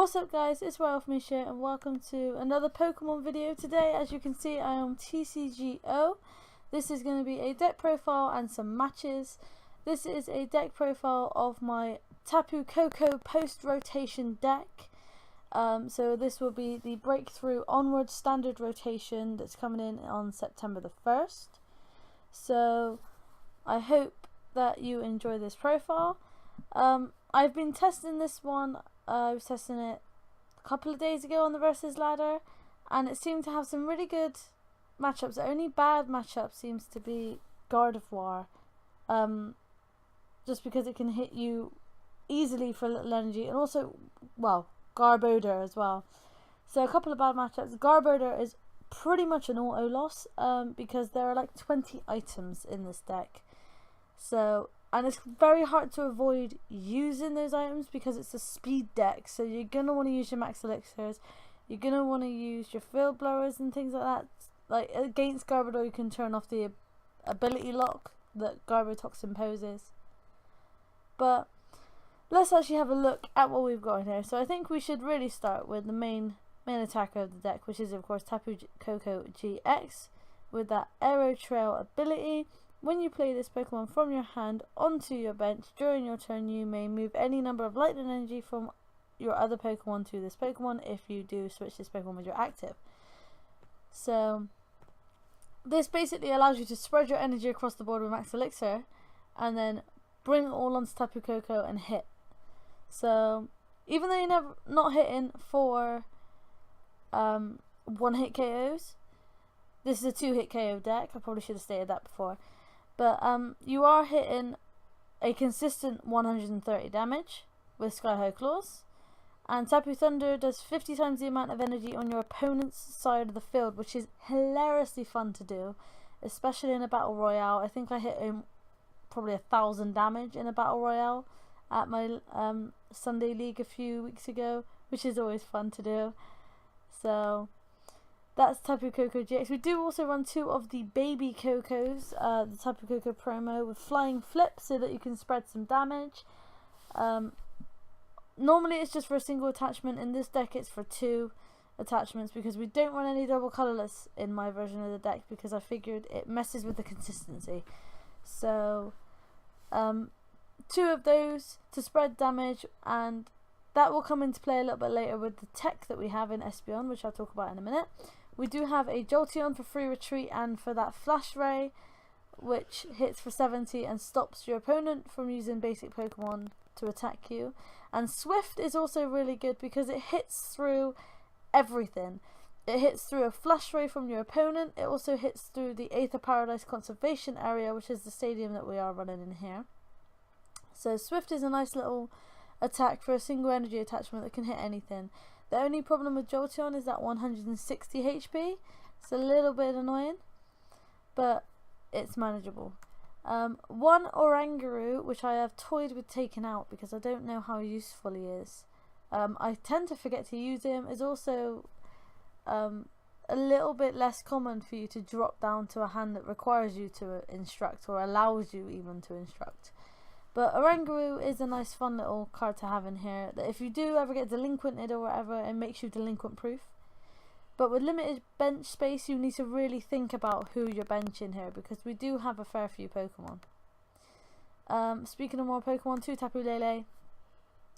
What's up guys, it's Misha and welcome to another Pokemon video. Today, as you can see, I am PTCGO. This is going to be a deck profile and some matches. This is a deck profile of my Tapu Koko post-rotation deck. So this will be the Breakthrough Onward Standard Rotation that's coming in on September the 1st. So I hope that you enjoy this profile. I've been testing this one. I was testing it a couple of days ago on the Versus ladder, and it seemed to have some really good matchups. The only bad matchup seems to be Gardevoir, just because it can hit you easily for a little energy, and also, well, Garbodor as well. So a couple of bad matchups. Garbodor is pretty much an auto loss, because there are like 20 items in this deck. So, and it's very hard to avoid using those items because it's a speed deck. So you're going to want to use your max elixirs. You're going to want to use your field blowers and things like that. Like against Garbodor, you can turn off the ability lock that Garbotox imposes. But let's actually have a look at what we've got in here. So I think we should really start with the main attacker of the deck, which is of course Tapu Koko GX with that Aero Trail ability. When you play this Pokemon from your hand onto your bench during your turn, you may move any number of lightning energy from your other Pokemon to this Pokemon if you do switch this Pokemon with your active. So this basically allows you to spread your energy across the board with Max Elixir and then bring it all onto Tapu Koko and hit. So even though you're not hitting for one hit KOs, this is a 2-hit KO deck. I probably should have stated that before. But you are hitting a consistent 130 damage with Sky High Claws. And Tapu Thunder does 50 times the amount of energy on your opponent's side of the field, which is hilariously fun to do, especially in a Battle Royale. I think I hit probably 1,000 damage in a Battle Royale at my Sunday League a few weeks ago, which is always fun to do. So that's Tapu Koko GX. We do also run 2 of the baby Kokos, the Tapu Koko promo with Flying Flip so that you can spread some damage. Normally it's just for a single attachment. In this deck it's for 2 attachments because we don't run any double colourless in my version of the deck because I figured it messes with the consistency. So 2 of those to spread damage, and that will come into play a little bit later with the tech that we have in Espeon, which I'll talk about in a minute. We do have a Jolteon for free retreat and for that Flash Ray, which hits for 70 and stops your opponent from using basic Pokemon to attack you. And Swift is also really good because it hits through everything. It hits through a Flash Ray from your opponent. It also hits through the Aether Paradise Conservation Area, which is the stadium that we are running in here. So Swift is a nice little attack for a single energy attachment that can hit anything. The only problem with Jolteon is that 160 HP. It's a little bit annoying, but it's manageable. One Oranguru, which I have toyed with taking out because I don't know how useful he is. I tend to forget to use him. Is also a little bit less common for you to drop down to a hand that requires you to instruct or allows you even to instruct. But Oranguru is a nice fun little card to have in here that if you do ever get delinquented or whatever, it makes you delinquent proof. But with limited bench space, you need to really think about who you're benching here because we do have a fair few Pokemon. Speaking of more Pokemon, 2 Tapu Lele,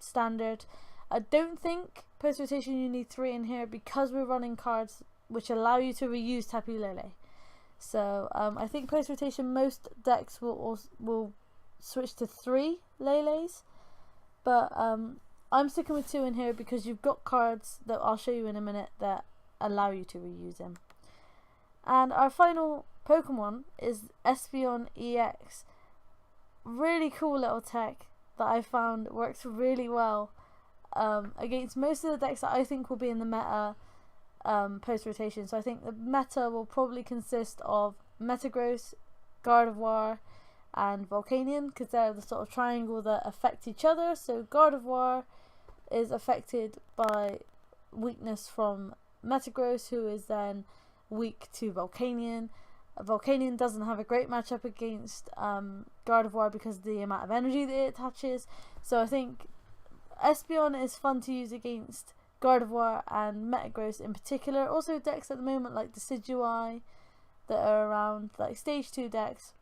standard. I don't think post-rotation you need 3 in here because we're running cards which allow you to reuse Tapu Lele. So I think post-rotation most decks will switch to 3 Leles, but I'm sticking with 2 in here because you've got cards that I'll show you in a minute that allow you to reuse him. And our final Pokemon is Espeon EX. Really cool little tech that I found works really well against most of the decks that I think will be in the meta post-rotation. So I think the meta will probably consist of Metagross, Gardevoir and Volcanion because they're the sort of triangle that affect each other. So Gardevoir is affected by weakness from Metagross, who is then weak to Volcanion. Volcanion doesn't have a great matchup against Gardevoir because of the amount of energy that it attaches. So I think Espeon is fun to use against Gardevoir and Metagross in particular. Also decks at the moment like Decidueye that are around, like stage 2 decks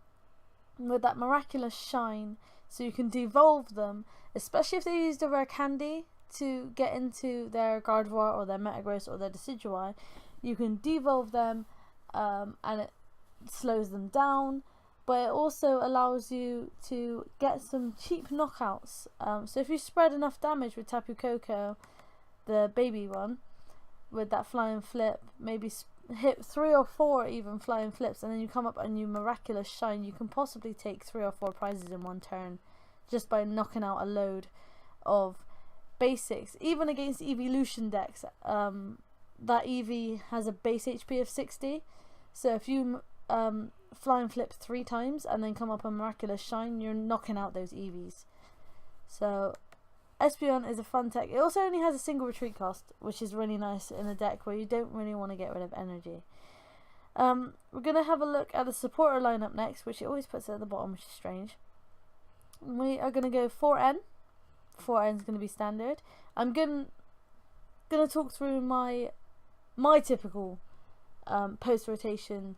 with that miraculous shine, so you can devolve them, especially if they use the rare candy to get into their Gardevoir or their Metagross or their Decidueye. You can devolve them and it slows them down, but it also allows you to get some cheap knockouts. So if you spread enough damage with Tapu Koko, the baby one, with that flying flip, maybe hit 3 or 4 even flying flips, and then you come up and you miraculous shine, you can possibly take 3 or 4 prizes in one turn just by knocking out a load of basics. Even against evolution decks, that Eevee has a base HP of 60, so if you flying flip 3 times and then come up a miraculous shine, you're knocking out those Eevees. So Espeon is a fun tech. It also only has a single retreat cost, which is really nice in a deck where you don't really want to get rid of energy. We're going to have a look at the supporter lineup next, which it always puts it at the bottom, which is strange. We are going to go 4N. 4N is going to be standard. I'm going to talk through my typical post-rotation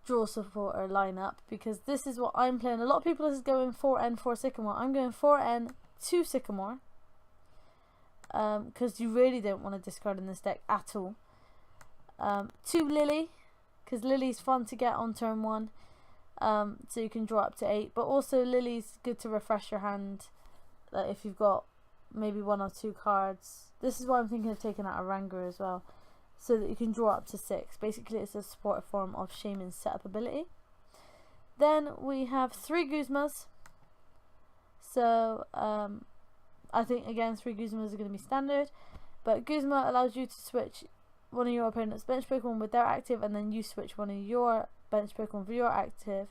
draw supporter lineup, because this is what I'm playing. A lot of people is going 4N, 4 Sycamore. I'm going 4N, 2 Sycamore, because you really don't want to discard in this deck at all. 2 Lily, because Lily's fun to get on turn 1, so you can draw up to 8, but also Lily's good to refresh your hand, if you've got maybe 1 or 2 cards. This is why I'm thinking of taking out a Ranger as well, so that you can draw up to 6. Basically it's a supporter form of Shaman's setup ability. Then we have 3 Guzmas. So I think again 3 Guzmas are going to be standard, but Guzma allows you to switch one of your opponent's bench Pokemon with their active, and then you switch one of your bench Pokemon for your active,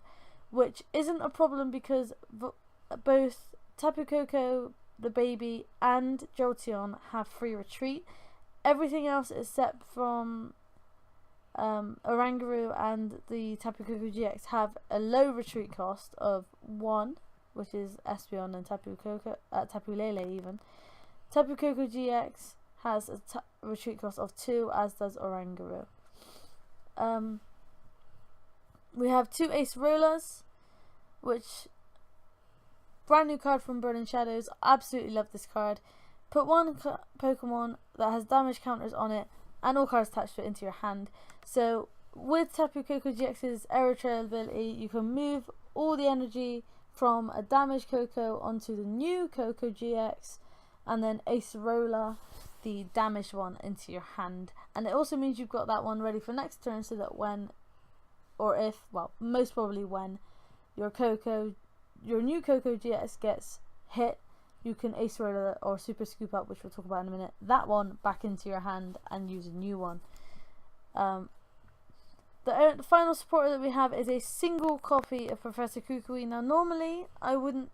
which isn't a problem because both Tapu Koko, the baby, and Jolteon have free retreat. Everything else except from Oranguru and the Tapu Koko GX have a low retreat cost of 1, which is Espeon and Tapu Lele even. Tapu Koko GX has a retreat cost of 2, as does Oranguru. We have 2 Ace Rollers, which brand new card from Burning Shadows. Absolutely love this card. Put 1 Pokemon that has damage counters on it and all cards attached to it into your hand. So with Tapu Koko GX's Aero Trail ability, you can move all the energy from a damaged Koko onto the new Koko GX, and then Ace Roller the damaged one into your hand. And it also means you've got that one ready for next turn, so that when, or if, well, most probably when your new Koko GX gets hit, you can Ace Roller or Super Scoop Up, which we'll talk about in a minute, that one back into your hand and use a new one. The final supporter that we have is a single copy of Professor Kukui. Now normally I wouldn't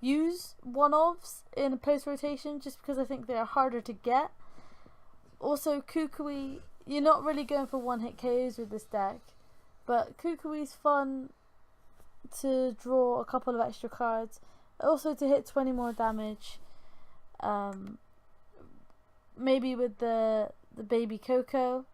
use one-offs in a post-rotation just because I think they're harder to get. Also Kukui, you're not really going for one-hit KOs with this deck, but Kukui's fun to draw a couple of extra cards, also to hit 20 more damage, maybe with the baby Koko,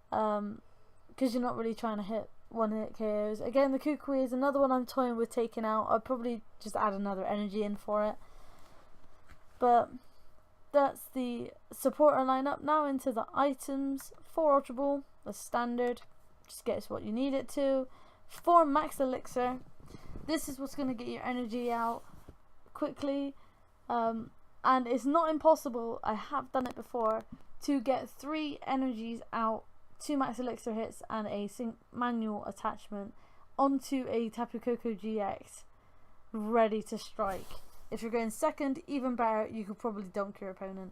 because you're not really trying to hit one-hit KOs. Again, the Kukui is another one I'm toying with taking out. I'll probably just add another energy in for it. But that's the supporter lineup. Now into the items. 4 Ultra Ball, that's standard, just gets what you need it to. 4 Max Elixir, this is what's going to get your energy out quickly, and it's not impossible, I have done it before, to get 3 energies out, 2 Max Elixir hits and a manual attachment onto a Tapu Koko GX ready to strike. If you're going second, even better, you could probably dunk your opponent.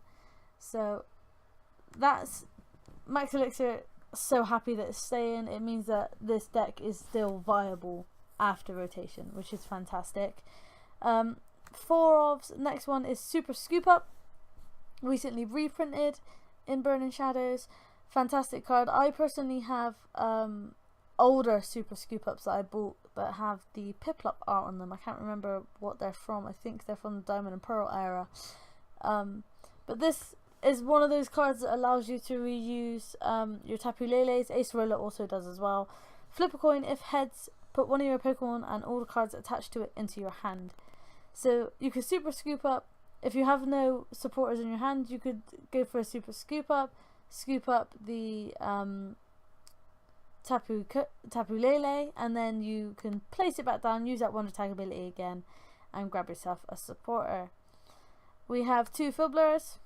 So that's Max Elixir. So happy that it's staying. It means that this deck is still viable after rotation, which is fantastic. 4 ofs. Next one is Super Scoop Up, recently reprinted in Burning Shadows. Fantastic card. I personally have older Super Scoop Ups that I bought that have the Piplup art on them. I can't remember what they're from. I think they're from the Diamond and Pearl era. But this is one of those cards that allows you to reuse your Tapu Leles. Ace Roller also does as well. Flip a coin. If heads, put one of your Pokemon and all the cards attached to it into your hand. So you could super scoop up. If you have no supporters in your hand, you could go for a super scoop up the Tapu Lele, and then you can place it back down, use that Wonder Tag ability again, and grab yourself a supporter. We have 2 Filblers,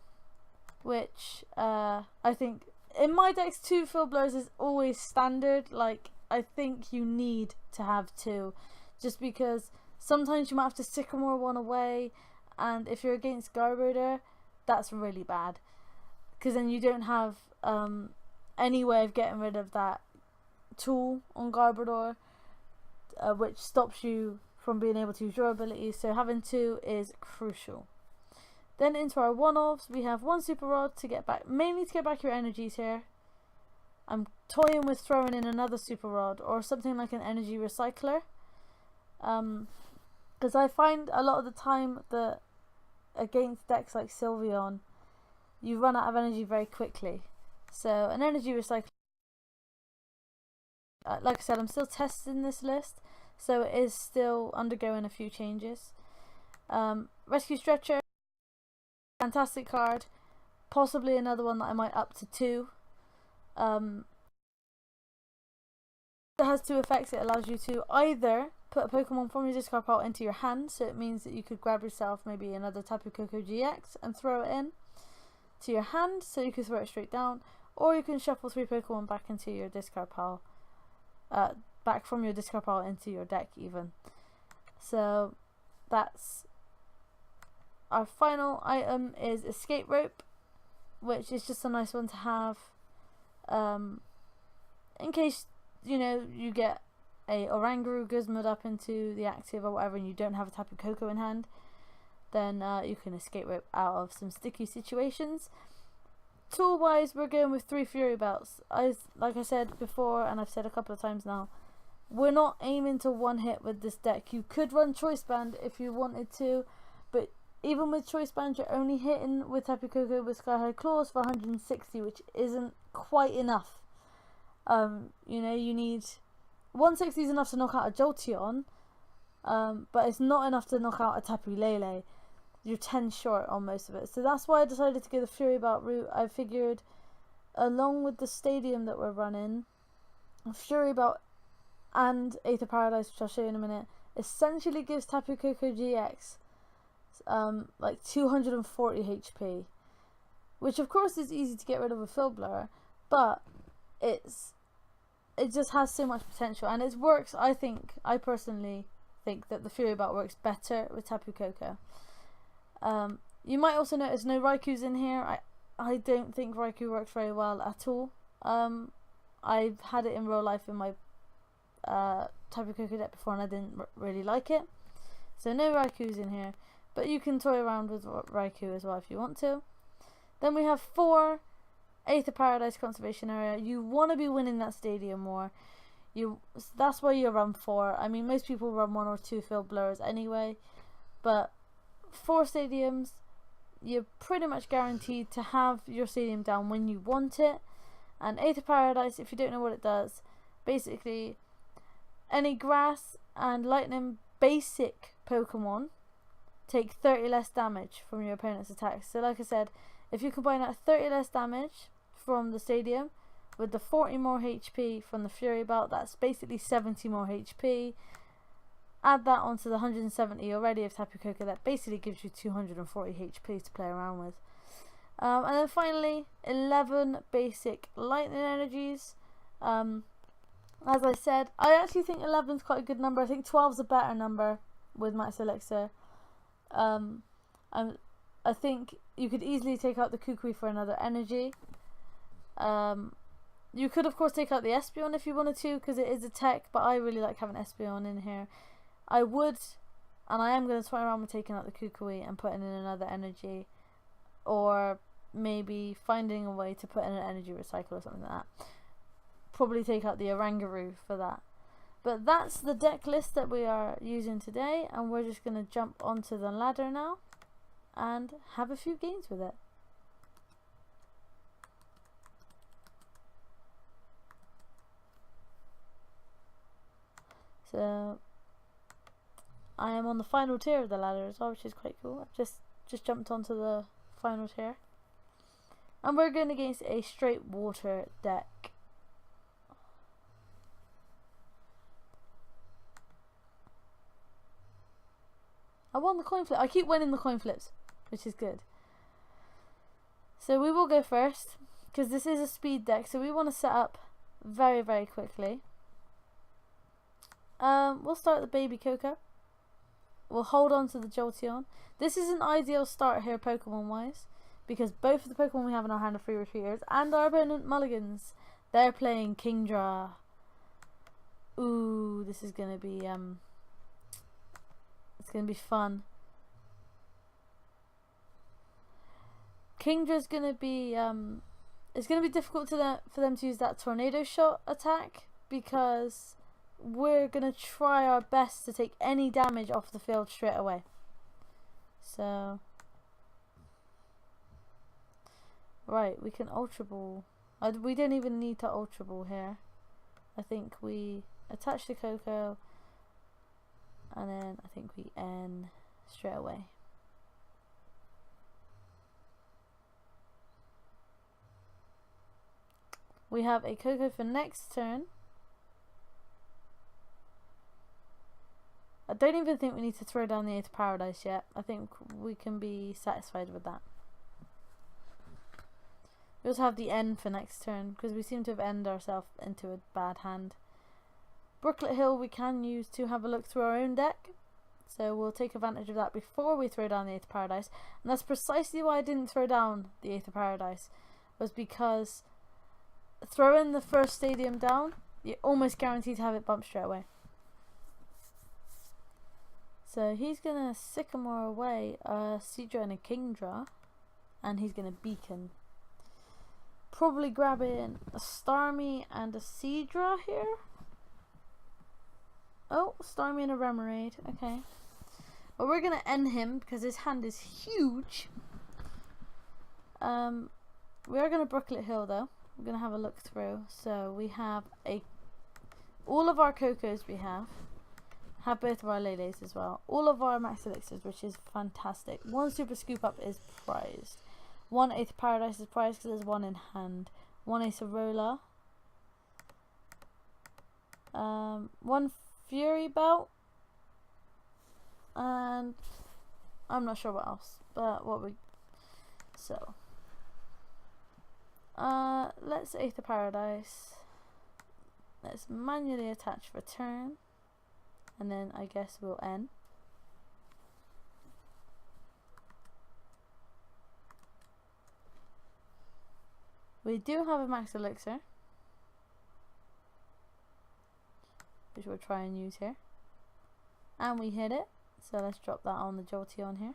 which I think in my decks 2 Filblers is always standard. Like, I think you need to have 2, just because sometimes you might have to Sycamore one away, and if you're against Garbodor, that's really bad, because then you don't have any way of getting rid of that tool on Garbodor, which stops you from being able to use your abilities. So having 2 is crucial. Then into our one-offs, we have 1 Super Rod to get back, mainly to get back your energies here. I'm toying with throwing in another Super Rod or something like an energy recycler, because I find a lot of the time that against decks like Sylveon, you run out of energy very quickly. So an energy recycler, like I said, I'm still testing this list, so it is still undergoing a few changes. Rescue Stretcher, fantastic card, possibly another one that I might up to 2. It has 2 effects. It allows you to either put a Pokemon from your discard pile into your hand, so it means that you could grab yourself maybe another Tapu Koko GX and throw it in to your hand, so you can throw it straight down, or you can shuffle 3 Pokemon back into your discard pile, back from your discard pile into your deck even. So that's our final item, is Escape Rope, which is just a nice one to have in case, you know, you get a Oranguru Guzma'd up into the active or whatever and you don't have a Tapu Koko in hand, then you can escape rope out of some sticky situations. Tool wise, we're going with 3 Fury Belts. Like I said before, and I've said a couple of times now, we're not aiming to one hit with this deck. You could run Choice Band if you wanted to, but even with Choice Band, you're only hitting with Tapu Koko with Sky High Claws for 160, which isn't quite enough. You know, you need 160 is enough to knock out a Jolteon, but it's not enough to knock out a Tapu Lele. You're 10 short on most of it. So that's why I decided to go the Fury Belt route. I figured, along with the stadium that we're running, Fury Belt and Aether Paradise, which I'll show you in a minute, essentially gives Tapu Koko GX like 240 HP, which of course is easy to get rid of a Filbler, but it just has so much potential, and it works. I personally think that the Fury Belt works better with Tapu Koko. You might also notice no Raiku's in here. I don't think Raikou works very well at all. I've had it in real life in my Tapu Koko deck before and I didn't really like it. So no Raiku's in here, but you can toy around with Raikou as well if you want to. Then we have 4 Aether Paradise Conservation Area. You want to be winning that stadium more. That's why you run 4. I mean, most people run 1 or 2 field blurs anyway, but 4 stadiums, you're pretty much guaranteed to have your stadium down when you want it. And Aether Paradise, if you don't know what it does, basically any grass and lightning basic Pokemon take 30 less damage from your opponent's attacks. So like I said, if you combine that 30 less damage from the stadium with the 40 more HP from the Fury Belt, that's basically 70 more HP. Add that onto the 170 already of Tapu Koko, that basically gives you 240 HP to play around with. And then finally, 11 basic lightning energies. As I said, I actually think 11 is quite a good number. I think 12 is a better number with Max Elixir. I think you could easily take out the Kukui for another energy. You could of course take out the Espeon if you wanted to, because it is a tech, but I really like having Espeon in here. I would, and I am going to toy around with taking out the Kukui and putting in another energy, or maybe finding a way to put in an energy recycle or something like that. Probably take out the Oranguru for that. But that's the deck list that we are using today, and we're just going to jump onto the ladder now and have a few games with it. So I am on the final tier of the ladder as well, which is quite cool. I've just jumped onto the final tier. And we're going against a straight water deck. I won the coin flip. I keep winning the coin flips, which is good. So we will go first, because this is a speed deck, so we want to set up very, very quickly. We'll start the baby Koko. We'll hold on to the Jolteon. This is an ideal start here Pokemon wise, because both of the Pokemon we have in our hand are free retreaters, and our opponent Mulligans, they're playing Kingdra. Ooh, this is gonna be it's gonna be fun. Kingdra's gonna be it's gonna be difficult for them to use that tornado shot attack, because we're gonna try our best to take any damage off the field straight away. So right, we can Ultra Ball. We don't even need to Ultra Ball here. I think we attach the Koko, and then I think we N straight away. We have a Koko for next turn. I don't even think we need to throw down the 8 of Paradise yet. I think we can be satisfied with that. We also have the N for next turn, because we seem to have ended ourselves into a bad hand. Brooklet Hill we can use to have a look through our own deck, so we'll take advantage of that before we throw down the 8 of Paradise. And that's precisely why I didn't throw down the 8 of Paradise, was because throwing the first stadium down, you're almost guaranteed to have it bump straight away. So he's gonna Sycamore away Seadra and a Kingdra, and he's gonna Beacon. Probably grabbing a Starmie and a Seadra here. Oh, Starmie and a Remoraid. Okay. Well, we're gonna end him because his hand is huge. We are gonna Brooklet Hill though. We're gonna have a look through. So we have all of our Kokos we have both of our Lele's as well. All of our Max Elixirs, which is fantastic. One Super Scoop Up is prized. 1 8 of Paradise is prized because there's one in hand. 1 Ace of Roller. 1 Fury Belt. And I'm not sure what else. But so let's 8 of Paradise. Let's manually attach for turn. And then I guess we'll end. We do have a Max Elixir, which we'll try and use here. And we hit it. So let's drop that on the Jolteon here.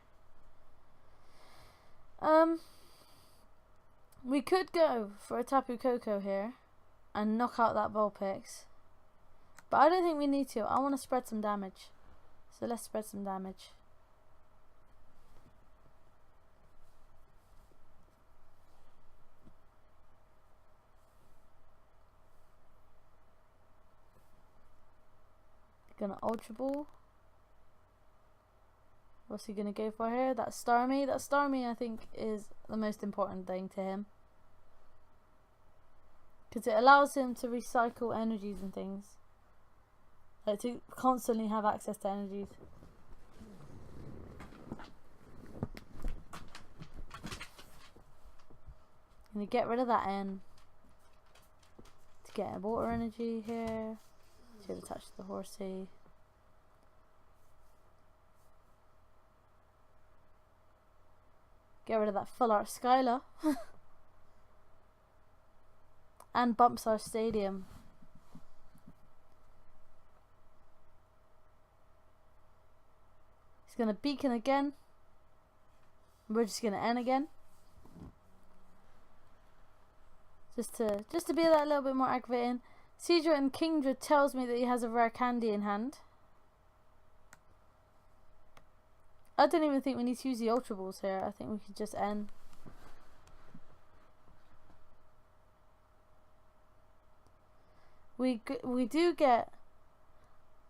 We could go for a Tapu Koko here and knock out that Vulpix. But I don't think we need to. I want to spread some damage. So let's spread some damage. Gonna Ultra Ball. What's he gonna go for here? That Starmie. That Starmie I think is the most important thing to him, because it allows him to recycle energies and things. Like to constantly have access to energies. Gonna get rid of that N to get a water energy here. Should have touched the Horsey. Get rid of that full art Skylar. And bumps our stadium. He's gonna Beacon again. We're just gonna N again. Just to be that little bit more aggravating. Seadra and Kingdra tells me that he has a rare candy in hand. I don't even think we need to use the Ultra Balls here. I think we could just N. We do get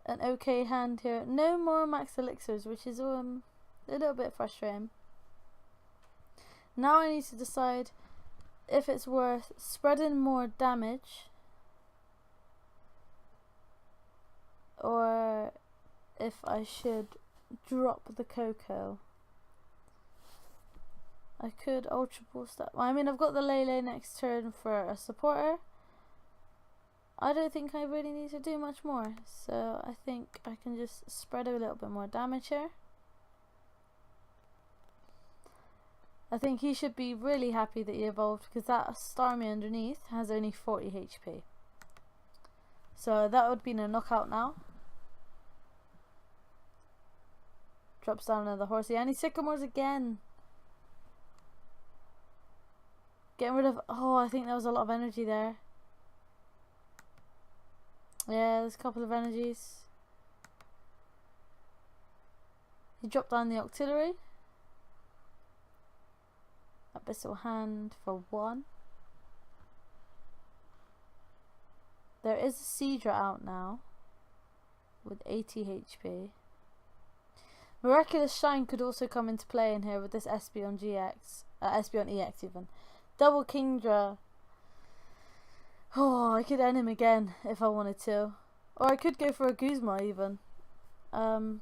an okay hand here. No more max elixirs, which is a little bit frustrating. Now I need to decide if it's worth spreading more damage or if I should drop the Koko. I could Ultra Boost that. I mean, I've got the Lele next turn for a supporter. I don't think I really need to do much more, so I think I can just spread a little bit more damage here. I think he should be really happy that he evolved, because that Starmie underneath has only 40 HP. So that would be a knockout now. Drops down another horsey, and he Sycamores again. Getting rid of... Oh, I think there was a lot of energy there. Yeah, there's a couple of energies. He dropped down the Octillery. Abyssal Hand for 1. There is a Seadra out now with 80 HP. Miraculous Shine could also come into play in here with this Espeon GX, Espeon EX even. Double Kingdra. Oh, I could end him again if I wanted to. Or I could go for a Guzma even. I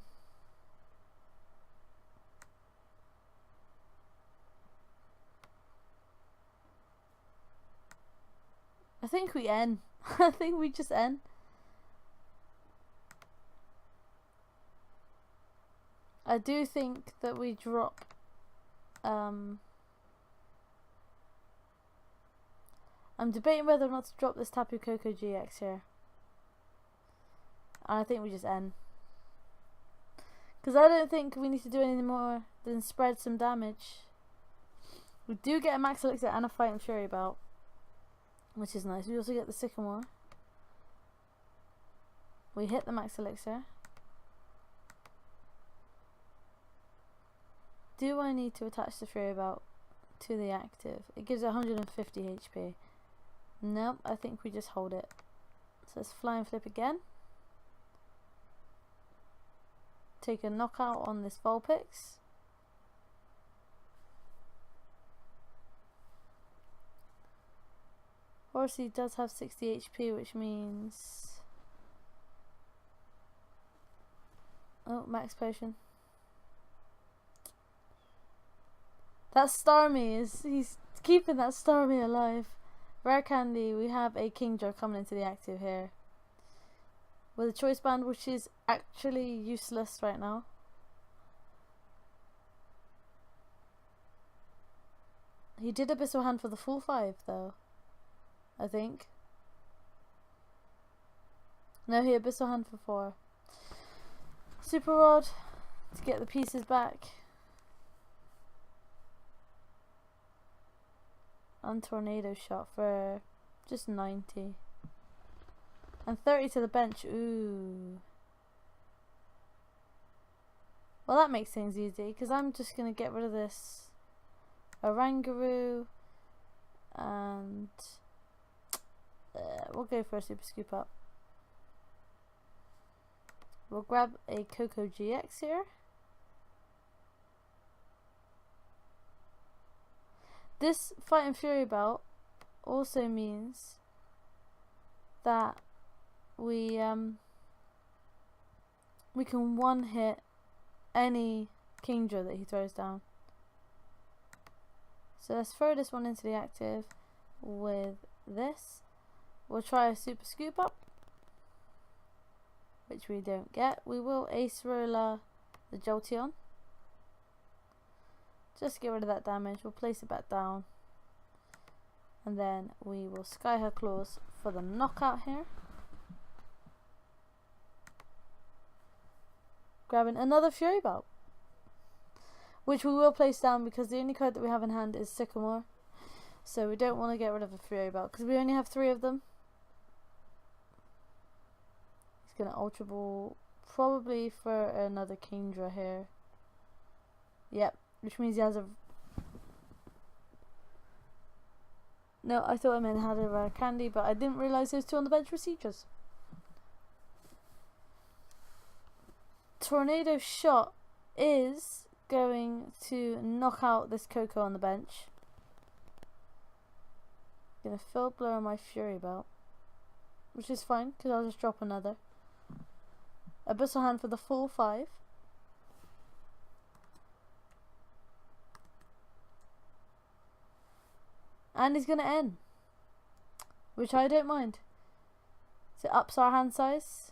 think we end. I think we just end. I do think that we drop I'm debating whether or not to drop this Tapu Koko GX here. And I think we just end. Because I don't think we need to do anything more than spread some damage. We do get a Max Elixir and a Fighting Fury Belt, which is nice. We also get the Sycamore. We hit the Max Elixir. Do I need to attach the Fury Belt to the active? It gives 150 HP. Nope, I think we just hold it. So let's Flying Flip again. Take a knockout on this Vulpix. Horsey does have 60 HP, which means... Oh, Max Potion. That Starmie he's keeping that Starmie alive. Rare Candy, we have a Kingdra coming into the active here. With a Choice Band, which is actually useless right now. He did Abyssal Hand for the full 5 though, I think. No, he Abyssal Hand for 4. Super Rod to get the pieces back. And Tornado Shot for just 90. And 30 to the bench. Ooh. Well, that makes things easy, because I'm just going to get rid of this Orangaroo. And we'll go for a Super Scoop Up. We'll grab a Koko GX here. This Fighting Fury Belt also means that we can one hit any Kingdra that he throws down. So let's throw this one into the active with this. We'll try a Super Scoop Up, which we don't get. We will Ace Roller the Jolteon. Just get rid of that damage. We'll place it back down. And then we will Sky Her Claws for the knockout here. Grabbing another Fury Belt, which we will place down because the only card that we have in hand is Sycamore. So we don't want to get rid of a Fury Belt because we only have 3 of them. He's going to Ultra Ball probably for another Kingdra here. Yep. Which means he has a... No, I thought I meant had a Rare Candy, but I didn't realise those 2 on the bench were Seadras. Tornado Shot is going to knock out this Koko on the bench. Gonna Field Blower my Fury Belt, which is fine because I'll just drop another. Abyssal Hand for the full 5. And he's gonna end, which I don't mind. So it ups our hand size.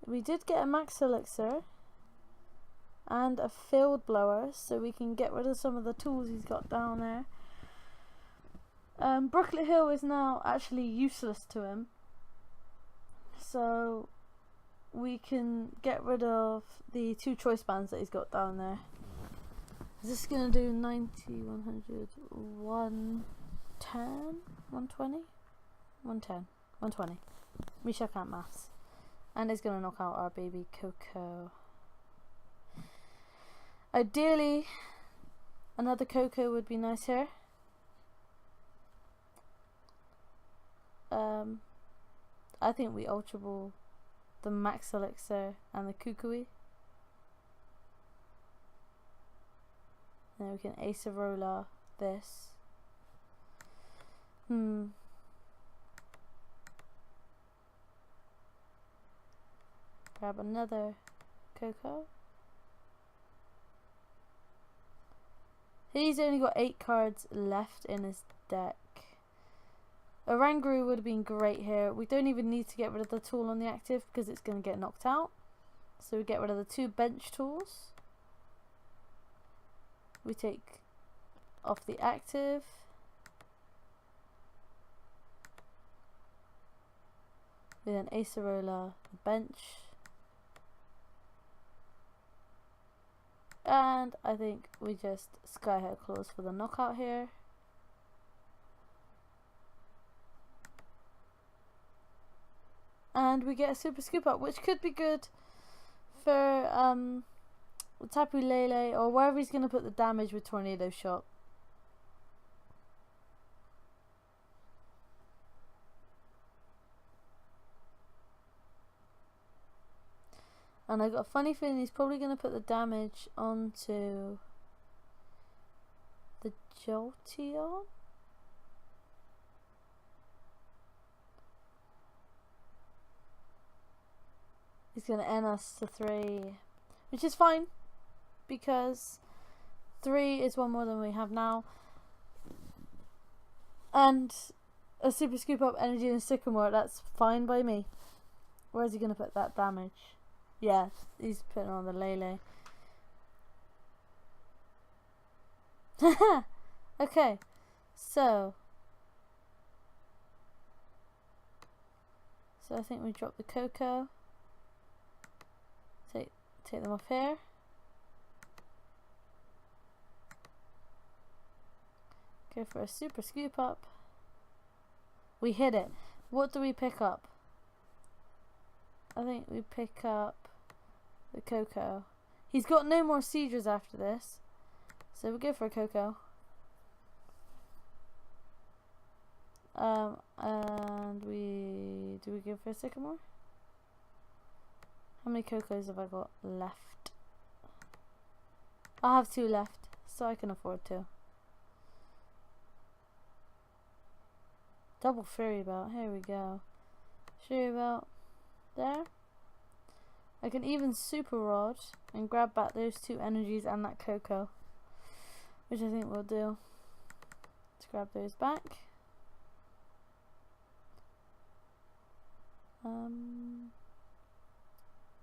We did get a Max Elixir and a Field Blower, so we can get rid of some of the tools he's got down there. Brooklet Hill is now actually useless to him, so we can get rid of the 2 choice bands that he's got down there. Is this going to do 90, 100, 110, 120? 110, 120. We check out maths. And it's going to knock out our baby Koko. Ideally, another Koko would be nice here. I think we Ultra Ball the Max Elixir and the Kukui. Then we can Acerola this. Grab another Koko. He's only got 8 cards left in his deck. Oranguru would have been great here. We don't even need to get rid of the tool on the active because it's going to get knocked out. So we get rid of the 2 bench tools. We take off the active. We then Acerola the bench. And I think we just Skyhead Claws for the knockout here. And we get a Super Scoop Up, which could be good for Tapu Lele or wherever he's going to put the damage with Tornado Shot. And I got a funny feeling he's probably going to put the damage onto the Jolteon. He's going to end us to 3, which is fine because 3 is 1 more than we have now. And a Super Scoop Up Energy and Sycamore, that's fine by me. Where is he going to put that damage? Yeah, he's putting on the Lele. Okay, so I think we drop the Koko. Take them off here. Go for a Super Scoop Up. We hit it. What do we pick up? I think we pick up the Koko. He's got no more Seedras after this, so we'll go for a Koko. And do we go for a Sycamore? How many Kokos have I got left? I have 2 left, so I can afford 2. Double Fury Belt, here we go. Fury Belt, there. I can even Super Rod and grab back those 2 energies and that Koko, which I think we'll do. Let's grab those back.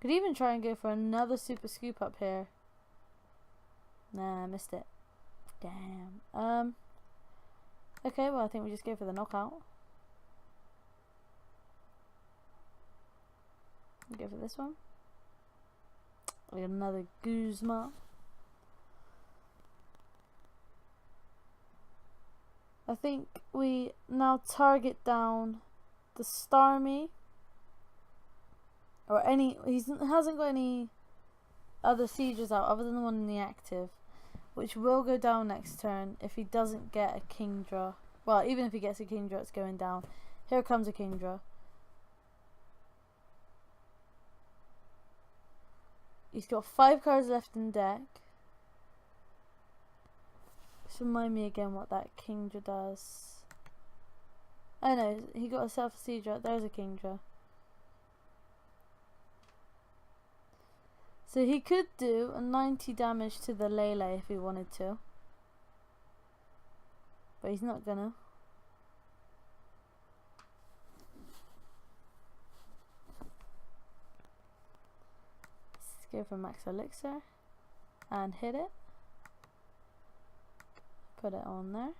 Could even try and go for another Super Scoop Up here. Nah, I missed it. Damn. Okay, well I think we just go for the knockout. We'll go for this one. We got another Guzma. I think we now target down the Starmie. Or any, he hasn't got any other Seedras out other than the one in the active, which will go down next turn if he doesn't get a Kingdra. Well, even if he gets a Kingdra, it's going down. Here comes a Kingdra. He's got 5 cards left in deck. Just remind me again what that Kingdra does. Oh no, he got a Self-Siege. There's a Kingdra. So he could do a 90 damage to the Lele if he wanted to. But he's not gonna. Let's go for Max Elixir and hit it. Put it on there.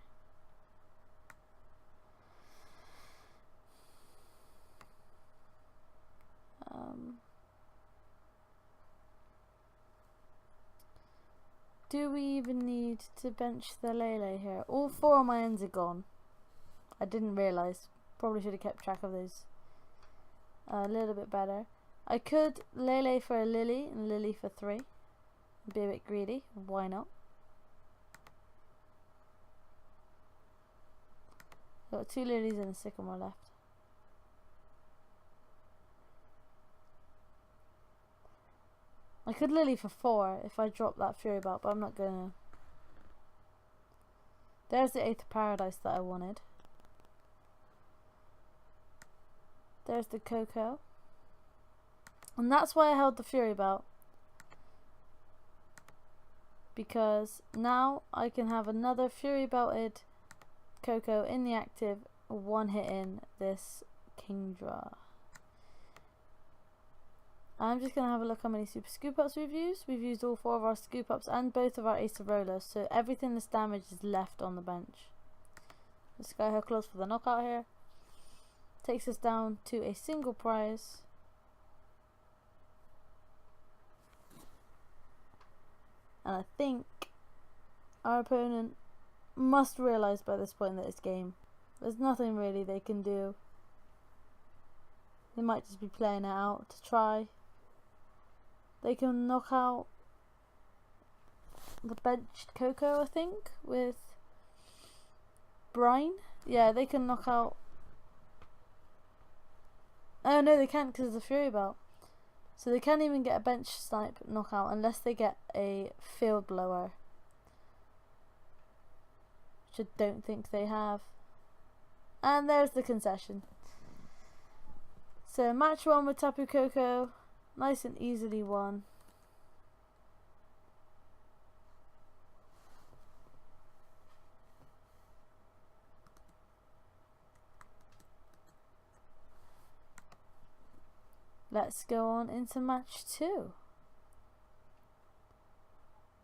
Do we even need to bench the Lele here? All 4 of my ends are gone. I didn't realise. Probably should have kept track of those a little bit better. I could Lele for a Lily and Lily for 3. Be a bit greedy. Why not? Got 2 Lilies and a Sycamore left. I could Lily for 4 if I drop that Fury Belt, but I'm not gonna. There's the Eighth of Paradise that I wanted. There's the Koko. And that's why I held the Fury Belt. Because now I can have another Fury Belted Koko in the active, one hitting this Kingdra. I'm just going to have a look how many Super Scoop Ups we've used. We've used all 4 of our Scoop Ups and both of our Ace of Rollers, so everything that's damaged is left on the bench. Let's go ahead close for the knockout here. Takes us down to a single prize. And I think our opponent must realise by this point that it's game. There's nothing really they can do. They might just be playing it out to try. They can knock out the benched Koko, I think, with Brine. Yeah, they can knock out. Oh no, they can't because of the Fury Belt. So they can't even get a bench snipe knockout unless they get a field blower, which I don't think they have. And there's the concession. So match 1 with Tapu Koko, nice and easily won. Let's go on into match 2.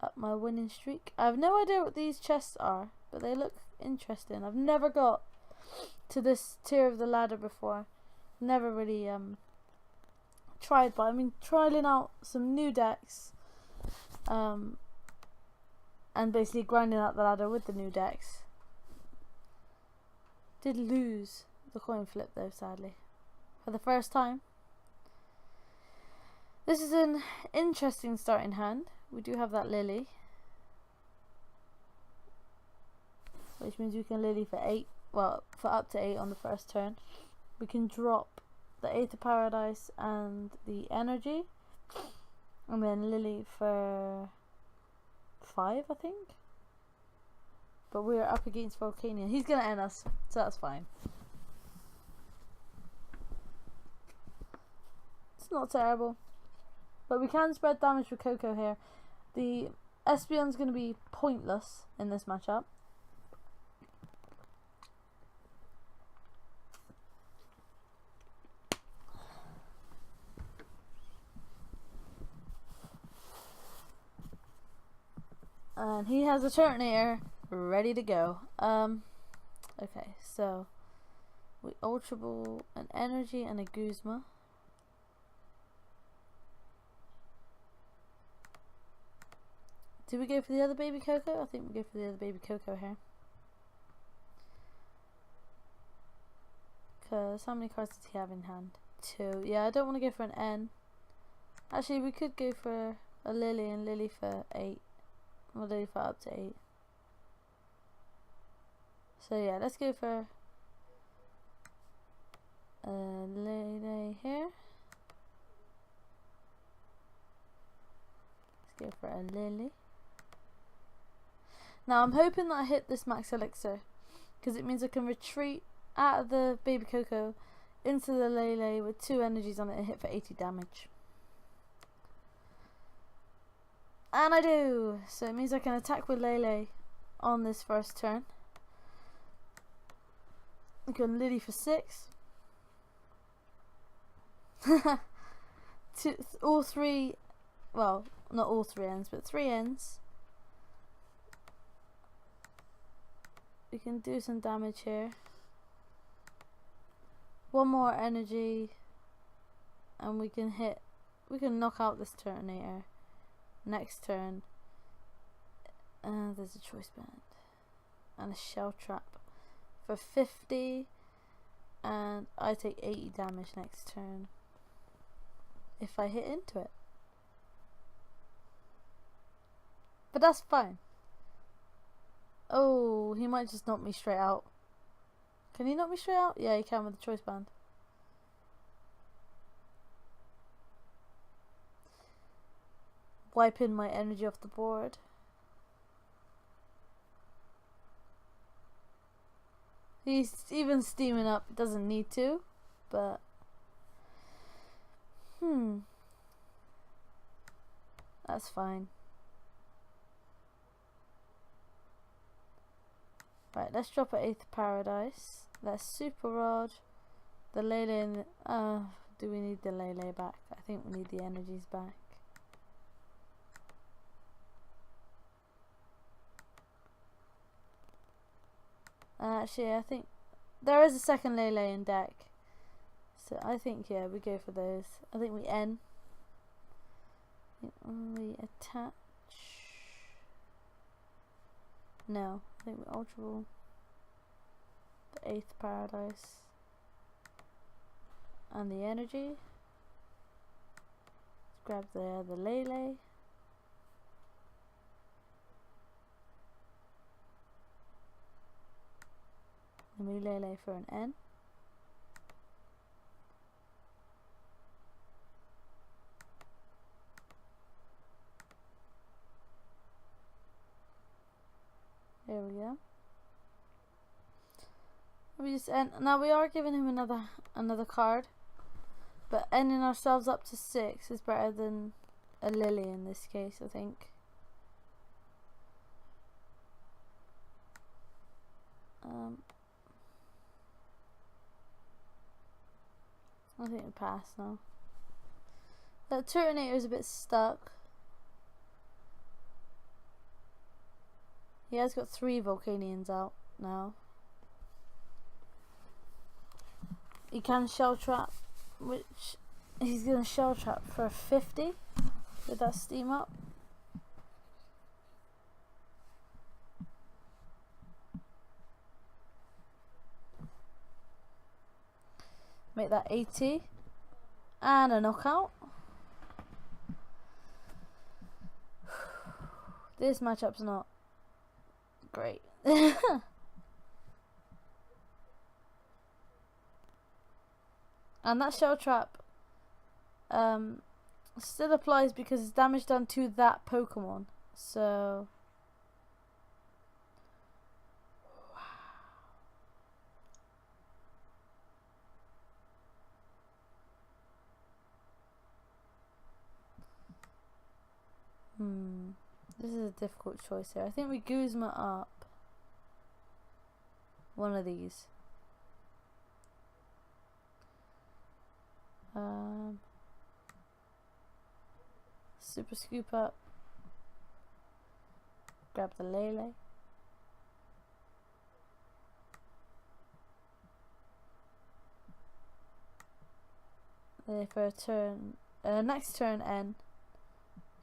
Up my winning streak. I have no idea what these chests are, but they look interesting. I've never got to this tier of the ladder before. Never really tried, but I mean trialing out some new decks and basically grinding out the ladder with the new decks. Did lose the coin flip though, sadly, for the first time. This is an interesting starting hand. We do have that Lily, which means we can Lily for 8, well, for up to 8 on the first turn. We can drop the Eighth of Paradise and the Energy, and then Lily for 5, I think. But we're up against Volcanion. He's gonna end us, so that's fine. It's not terrible. But we can spread damage with Koko here. The Espeon's going to be pointless in this matchup. And he has a Turtonator ready to go. Okay, so we Ultra Ball an Energy and a Guzma. Do we go for the other baby Koko? I think we go for the other baby Koko here. Because how many cards does he have in hand? 2. Yeah, I don't want to go for an N. Actually, we could go for a Lily and Lily for 8. Or Lily for up to 8. So yeah, let's go for a Lily here. Let's go for a Lily. Now I'm hoping that I hit this max elixir, because it means I can retreat out of the Baby Koko into the Lele with 2 energies on it and hit for 80 damage. And I do! So it means I can attack with Lele on this first turn. I can Lily for 6. All 3, well, not all 3 ends, but 3 ends. We can do some damage here. 1 more energy, and we can knock out this Turtonator. Next turn, there's a choice band and a shell trap for 50, and I take 80 damage next turn if I hit into it. But that's fine. Oh, he might just knock me straight out. Can he knock me straight out? Yeah, he can with the choice band. Wiping my energy off the board. He's even steaming up. Doesn't need to, but that's fine. Right, let's drop an 8th Paradise. Let's Super Rod the Lele. Do we need the Lele back? I think we need the energies back. Actually, I think there is a second Lele in deck, so I think, yeah, we go for those. I think we N. We attach. No, I think we Ultra Ball the 8th Paradise and the energy. Let's grab the Lele. And we Lele for an N. There we go. We just end. Now we are giving him another card, but ending ourselves up to 6 is better than a Lily in this case, I think. I think we pass now. The Turtonator is a bit stuck. He has got 3 Volcanions out now. He can Shell Trap, which he's going to Shell Trap for 50 with that steam up. Make that 80 and a knockout. This matchup's not great. And that Shell Trap still applies because it's damage done to that Pokemon. So this is a difficult choice here. I think we Guzma up one of these. Super Scoop up. Grab the Lele. There for a turn. Next turn N.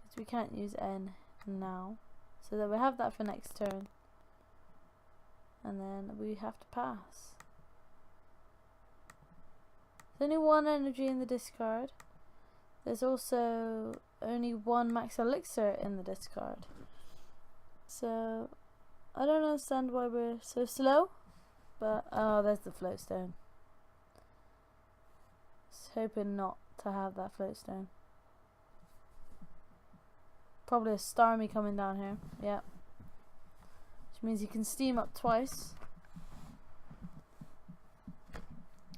Because we can't use N now. So that we have that for next turn. And then we have to pass. There's only 1 energy in the discard. There's also only 1 max elixir in the discard. So I don't understand why we're so slow. But oh, there's the float stone. Just hoping not to have that float stone. Probably a Starmie coming down here. Yeah. Which means he can steam up twice.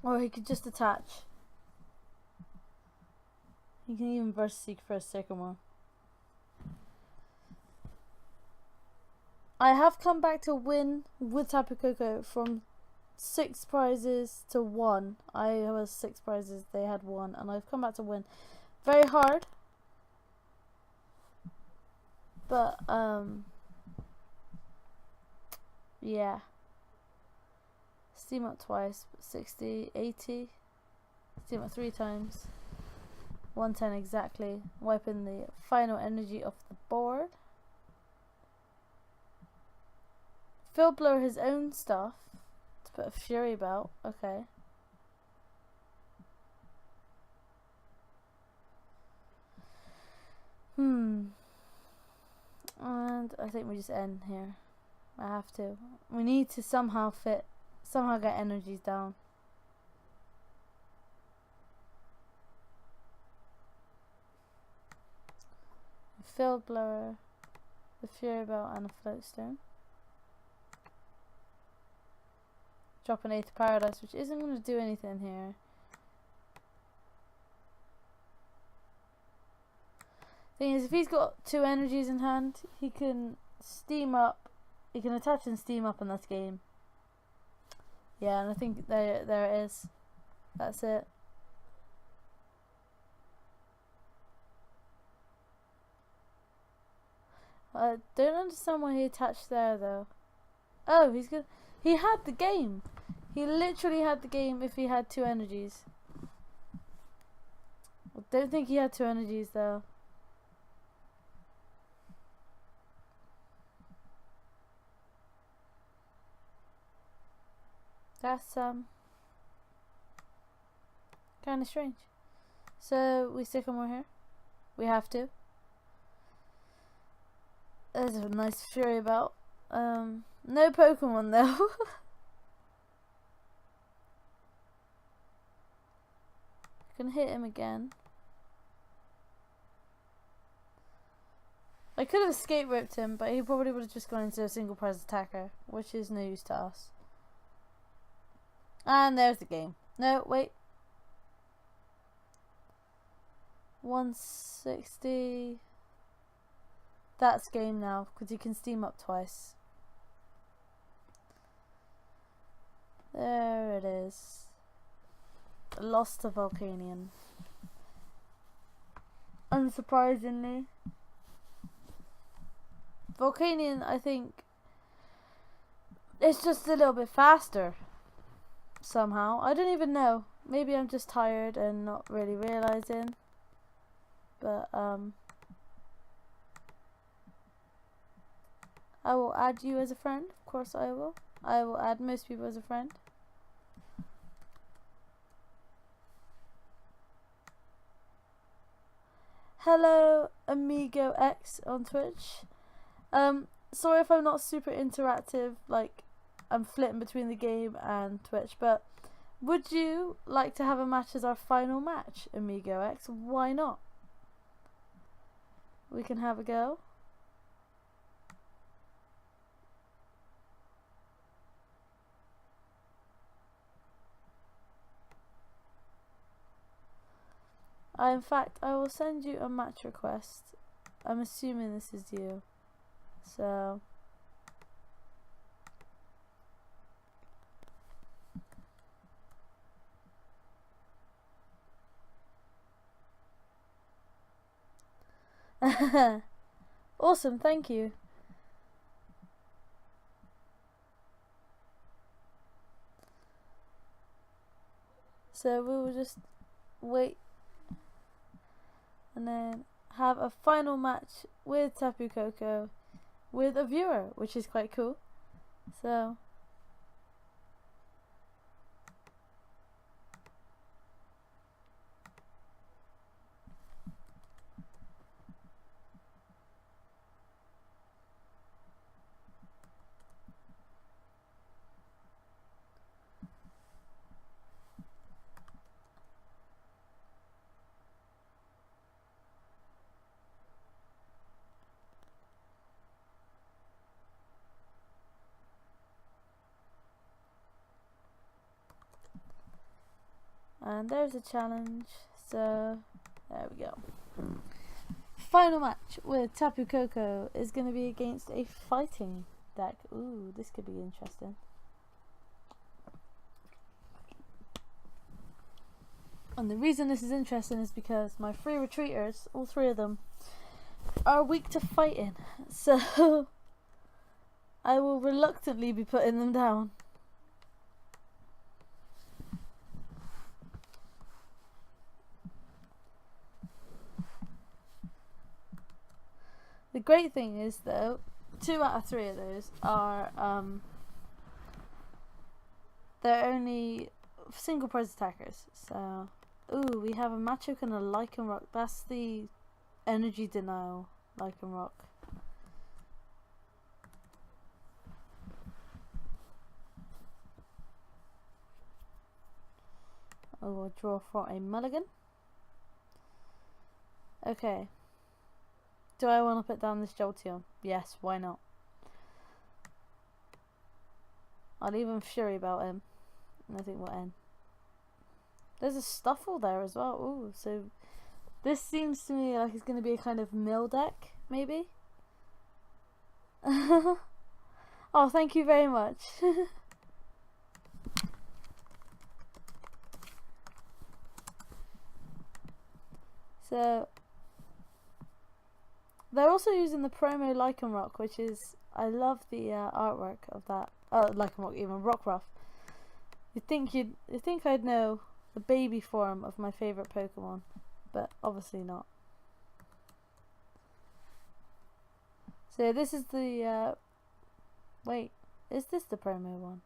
Or he could just attach. He can even burst seek for a Sycamore. I have come back to win with Tapu Koko from 6 prizes to 1. I was 6 prizes, they had 1, and I've come back to win. Very hard. But, yeah. Steam up twice, 60, 80. Steam up 3 times. 110 exactly. Wiping the final energy off the board. Field Blower his own stuff. To put a Fury Belt. Okay. And I think we just end here. I have to. We need to somehow get energies down. Field Blower, the Fury Belt, and a Floatstone. Drop an 8 to Paradise, which isn't going to do anything here. Thing is, if he's got 2 energies in hand, he can steam up. He can attach and steam up in this game. Yeah, and I think there it is. That's it. I don't understand why he attached there though. Oh, he's good. He had the game. He literally had the game if he had 2 energies. I don't think he had 2 energies though. That's kind of strange. So we Sycamore here. We have to. There's a nice Fury Belt. No Pokemon though. Can hit him again. I could have escape roped him, but he probably would have just gone into a single prize attacker, which is no use to us. And there's the game. No, wait. 160. That's game now, because you can steam up twice. There it is. Lost to Volcanion. Unsurprisingly. Volcanion, I think, it's just a little bit faster. Somehow. I don't even know. Maybe I'm just tired and not really realizing. But, I will add you as a friend. Of course I will. I will add most people as a friend. Hello, Amigo X on Twitch. Sorry if I'm not super interactive, like I'm flitting between the game and Twitch, but would you like to have a match as our final match, Amigo X? Why not? We can have a go. In fact, I will send you a match request. I'm assuming this is you. So awesome, thank you. So we will just wait and then have a final match with Tapu Koko with a viewer, which is quite cool. So And there's a challenge. So there we go. Final match with Tapu Koko is going to be against a fighting deck. Ooh, this could be interesting. And the reason this is interesting is because my 3 retreaters, all 3 of them, are weak to fighting. So I will reluctantly be putting them down. The great thing is though, 2 out of 3 of those are they're only single prize attackers. So ooh, we have a Machoke and a Lycanroc. That's the energy denial Lycanroc. I will draw for a mulligan. Okay. Do I want to put down this Jolteon? Yes, why not? I'll even fury about him. And I think we'll end. There's a Stuffle there as well. Ooh, so this seems to me like it's going to be a kind of mill deck, maybe? Oh, thank you very much. So they're also using the promo Lycanroc, which is, I love the artwork of that. Lycanroc, even Rockruff. You'd think I'd know the baby form of my favourite Pokemon, but obviously not. So this is the wait, is this the promo one?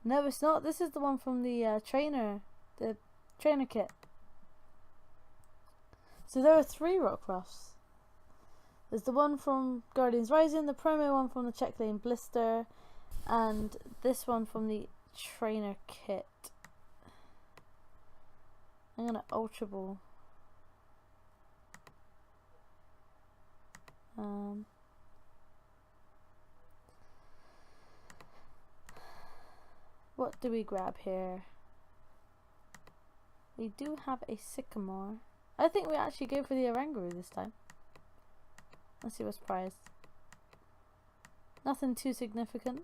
No, it's not. This is the one from the trainer kit. So there are 3 Rockruffs. There's the one from Guardians Rising, the promo one from the Check Lane Blister, and this one from the trainer kit. I'm gonna Ultra Ball. What do we grab here? We do have a Sycamore. I think we actually go for the Oranguru this time. Let's see what's prized. Nothing too significant.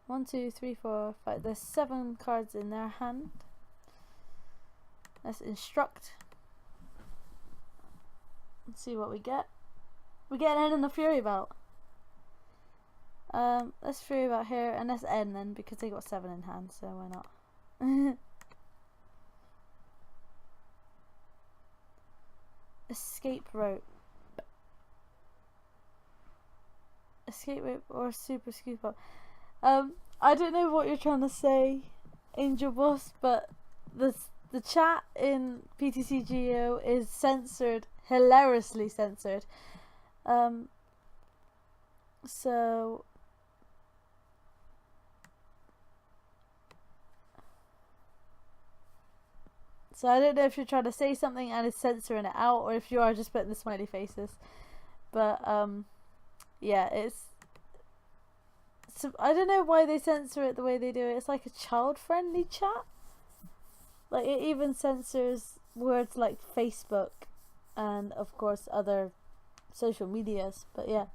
One, two, three, four, five. There's 7 cards in their hand. Let's instruct. Let's see what we get. We get an N and a Fury Belt. Let's Fury Belt here, and let's N then, because they got 7 in hand, so why not? Escape Rope. Escape Rope or Super Scoop Up. I don't know what you're trying to say, Angel Boss, but the chat in PTCGO is censored, hilariously censored. So I don't know if you're trying to say something and it's censoring it out, or if you are just putting the smiley faces. But yeah, so I don't know why they censor it the way they do it. It's like a child-friendly chat. Like, it even censors words like Facebook and of course other social medias. But yeah.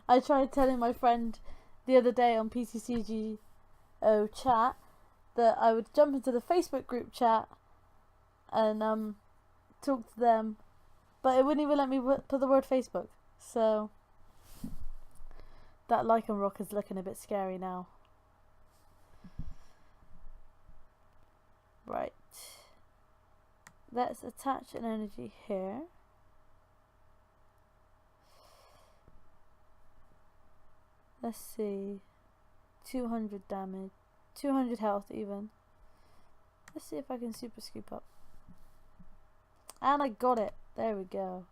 I tried telling my friend the other day on PTCGO chat that I would jump into the Facebook group chat and talk to them, but it wouldn't even let me put the word Facebook. So that Lycanroc is looking a bit scary now. Right. Let's attach an energy here. Let's see. 200 damage. 200 health even. Let's see if I can Super Scoop Up. And I got it. There we go.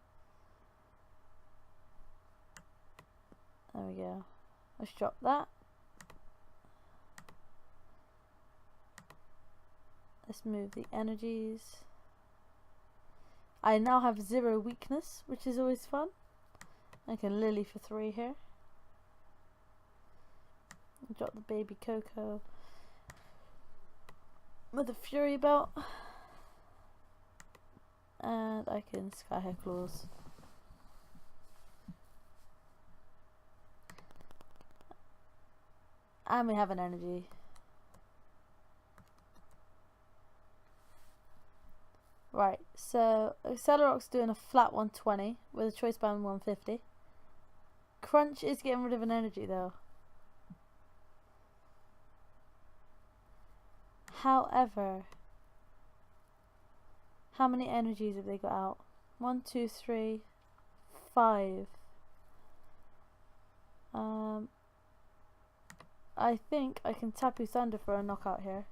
There we go. Let's drop that. Let's move the energies. I now have 0 weakness, which is always fun. I can Lily for 3 here. Drop the baby Koko with a Fury Belt. And I can Skyhair Claws. And we have an energy. Right, so Accelerock's doing a flat 120 with a choice band 150. Crunch is getting rid of an energy though. However, how many energies have they got out? 1, 2, 3, 5. I think I can Tapu Thunder for a knockout here.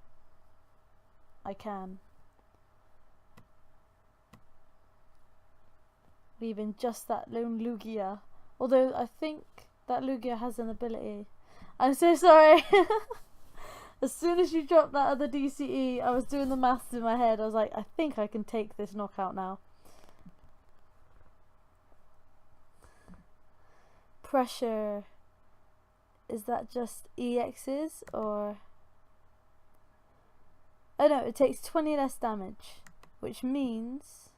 I can. Leaving just that lone Lugia. Although I think that Lugia has an ability. I'm so sorry. As soon as you dropped that other DCE, I was doing the maths in my head. I was like, I think I can take this knockout now. Pressure. Is that just EXs or... Oh no, it takes 20 less damage. Which means...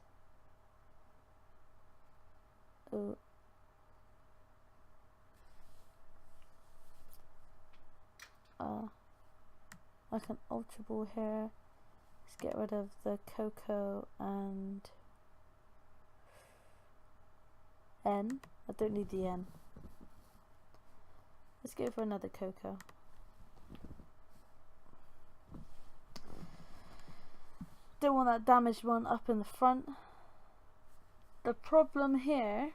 Oh. Like an Ultra Ball here. Let's get rid of the Koko and N. I don't need the N. Let's go for another Koko. Don't want that damaged one up in the front. The problem here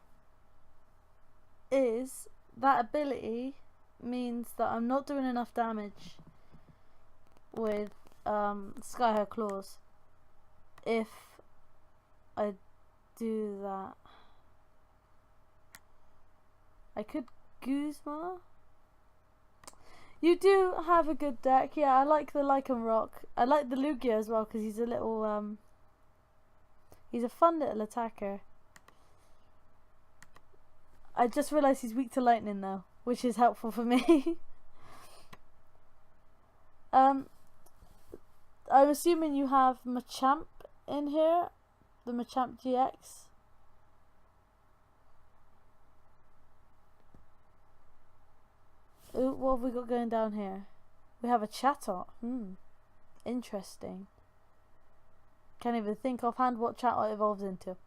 is that ability means that I'm not doing enough damage with Skyhair Claws if I do that. I could Guzma. You do have a good deck. Yeah, I like the Lycanroc. I like the Lugia as well because he's a little he's a fun little attacker. I just realised he's weak to lightning though, which is helpful for me. I'm assuming you have Machamp in here, the Machamp GX. Ooh, what have we got going down here? We have a Chatot. Interesting. Can't even think offhand what Chatot evolves into.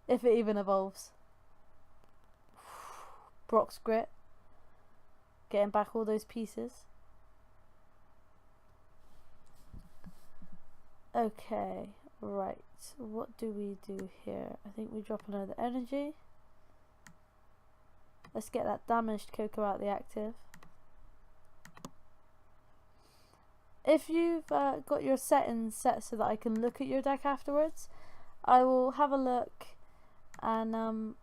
If it even evolves. Brock's Grit. Getting back all those pieces. Okay, right. What do we do here? I think we drop another energy. Let's get that damaged Koko out of the active. If you've got your settings set so that I can look at your deck afterwards, I will have a look and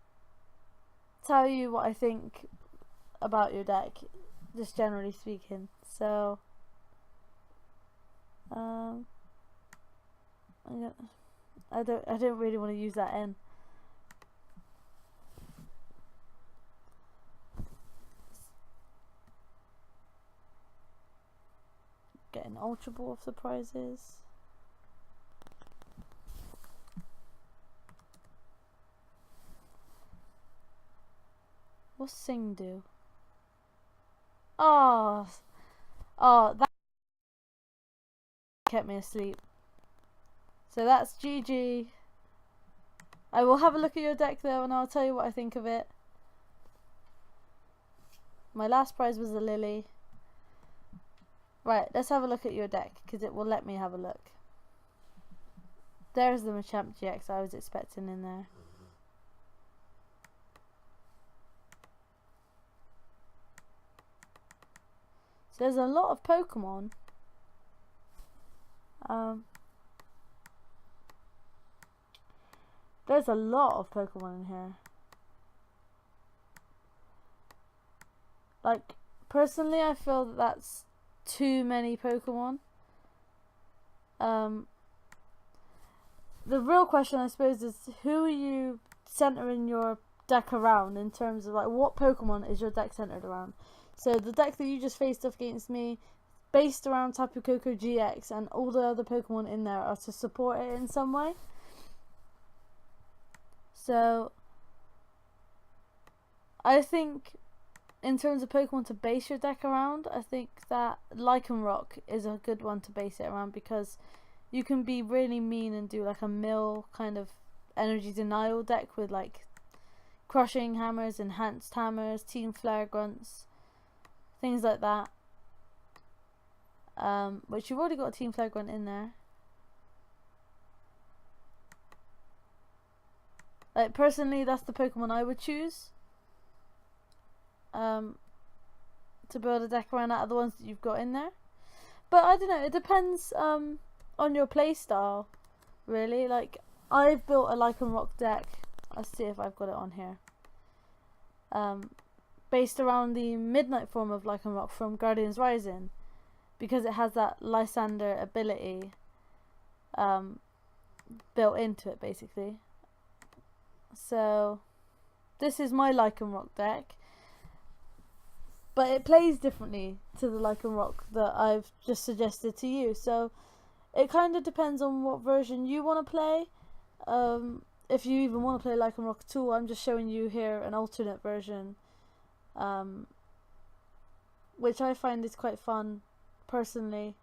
tell you what I think about your deck, just generally speaking. So I don't really want to use that N. Get an Ultra Ball of surprises. What's Sing do? Oh, that kept me asleep. So that's GG. I will have a look at your deck though and I'll tell you what I think of it. My last prize was a Lily. Right, let's have a look at your deck because it will let me have a look. There's the Machamp GX I was expecting in there. So there's a lot of Pokemon. There's a lot of Pokemon in here. Like, personally I feel that that's too many Pokemon. the real question, I suppose, is who are you centering your deck around in terms of like what Pokemon is your deck centered around? So the deck that you just faced off against me, based around Tapu Koko GX, and all the other Pokemon in there are to support it in some way. So I think in terms of Pokemon to base your deck around, I think that Lycanroc is a good one to base it around, because you can be really mean and do like a mill kind of energy denial deck with like crushing hammers, enhanced hammers, team flare grunts, things like that. Which you've already got a team flare grunt in there. Like personally, that's the Pokemon I would choose to build a deck around out of the ones that you've got in there. But I don't know, it depends on your playstyle, really. Like, I've built a Lycanroc deck, let's see if I've got it on here, based around the Midnight form of Lycanroc from Guardians Rising, because it has that Lysander ability built into it, basically. So this is my Lycanroc deck, but it plays differently to the Lycanroc that I've just suggested to you. So it kind of depends on what version you want to play. If you even want to play Lycanroc at all, I'm just showing you here an alternate version, which I find is quite fun, personally.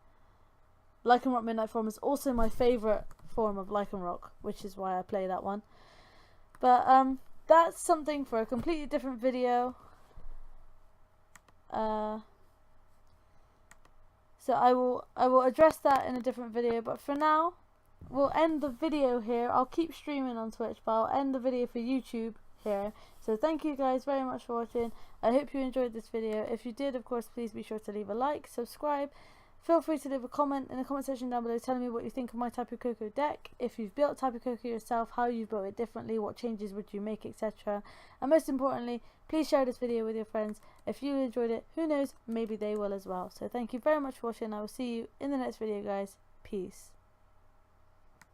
Lycanroc Midnight form is also my favourite form of Lycanroc, which is why I play that one. But that's something for a completely different video. So I will address that in a different video, but for now we'll end the video here. I'll keep streaming on Twitch, but I'll end the video for YouTube here. So thank you guys very much for watching. I hope you enjoyed this video. If you did, of course, please be sure to leave a like, subscribe. Feel free to leave a comment in the comment section down below telling me what you think of my Tapu Koko deck. If you've built Tapu Koko yourself, how you've built it differently, what changes would you make, etc. And most importantly, please share this video with your friends. If you enjoyed it, who knows, maybe they will as well. So thank you very much for watching. I will see you in the next video, guys. Peace.